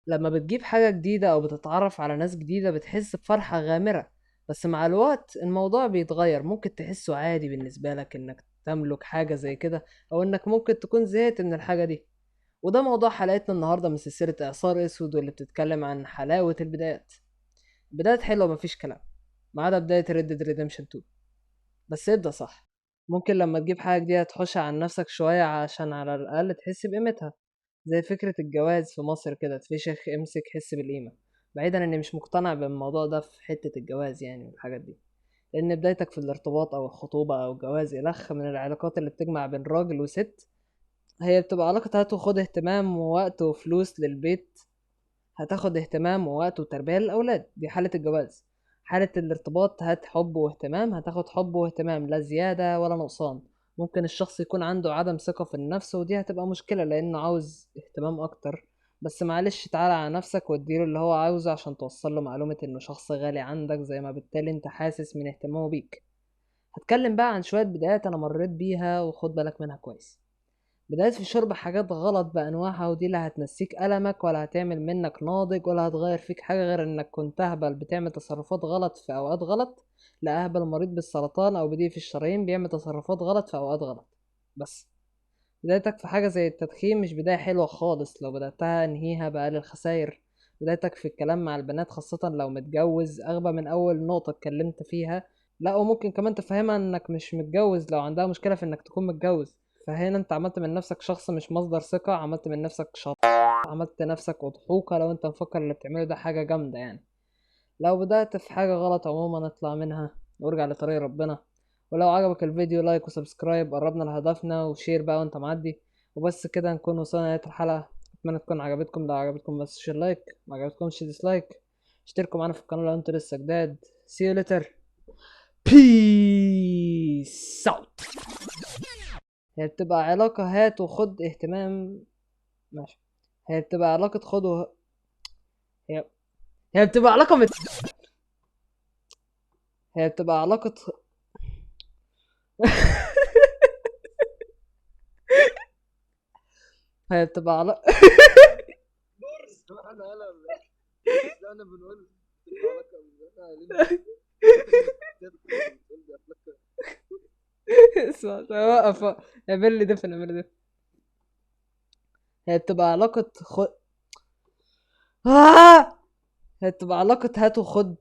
لما بتجيب حاجة جديدة أو بتتعرف على ناس جديدة بتحس بفرحة غامرة، بس مع الوقت الموضوع بيتغير. ممكن تحسه عادي بالنسبة لك إنك تملك حاجة زي كده، أو إنك ممكن تكون زهقت من الحاجة دي. وده موضوع حلقتنا النهاردة من سلسلة إعصار أسود، واللي بتتكلم عن حلاوة البدايات. بدايات حلوة مفيش كلام، ما عدا بداية Red Dead Redemption 2. بس ابدأ صح. ممكن لما تجيب حاجة جديدة تحوش عن نفسك شوية عشان على الأقل تحس بقيمتها. زي فكرة الجواز في مصر كده، تفشخ امسك حس بالقيمة. بعيدا اني مش مقتنع بالموضوع ده في حتة الجواز يعني والحاجات دي، لان بدايتك في الارتباط او الخطوبة او الجواز الخ من العلاقات اللي بتجمع بين راجل وست. هي بتبقى علاقة هات وخد، اهتمام ووقت وفلوس للبيت. هتاخد اهتمام ووقت وتربية للأولاد، دي حالة الجواز. حالة الارتباط هات حب واهتمام، هتاخد حب واهتمام لا زيادة ولا نقصان. ممكن الشخص يكون عنده عدم ثقة في النفس، ودي هتبقى مشكلة لأنه عاوز اهتمام أكتر. بس معلش تعالى على نفسك واديله اللي هو عاوزه عشان توصل له معلومة إنه شخص غالي عندك، زي ما بالتالي انت حاسس من اهتمامه بيك. هتكلم بقى عن شوية بدايات أنا مريت بيها وخد بالك منها كويس. بدأت في شرب حاجات غلط بأنواعها، ودي لا هتنسيك ألمك ولا هتعمل منك ناضج ولا هتغير فيك حاجة غير إنك كنت أهبل بتعمل تصرفات غلط في أوقات غلط. لا أهبل مريض بالسرطان أو بضيق في الشرايين بيعمل تصرفات غلط في أوقات غلط. بس بدايتك في حاجة زي التدخين مش بداية حلوة خالص، لو بدأتها انهيها بأقل الخسائر. بدايتك في الكلام مع البنات خاصة لو متجوز أغبى من أول نقطة اتكلمت فيها. لا وممكن كمان تفهمها انك مش متجوز لو عندها مشكلة في انك تكون متجوز. فهنا انت عملت من نفسك شخص مش مصدر ثقة، عملت من نفسك شخص، عملت نفسك أضحوكة لو انت مفكر اللي بتعمله ده حاجة جامدة يعني. لو بدأت في حاجة غلط عموما اطلع منها وارجع لطريق ربنا. ولو عجبك الفيديو لايك وسبسكرايب، قربنا لهدفنا، وشير بقى وانت معدي. وبس كده نكون وصلنا لنهاية الحلقة. اتمنى تكون عجبتكم، لو عجبتكم بس شير لايك، ما عجبتكمش ديسلايك. اشتركوا معانا في القناة لو انتوا لسه جداد. See you later. Peace out. هي بتبقى علاقة هات وخد اهتمام. ماشي. هي بتبقى علاقة خد هي هي بتبقى علاقة هي بتبقى علاقة هي بتبقى علاقة اسمع وقف. اعمل لي دفن، اعمل لي دفن. هي بتبقى علاقة هي بتبقى علاقة هات وخد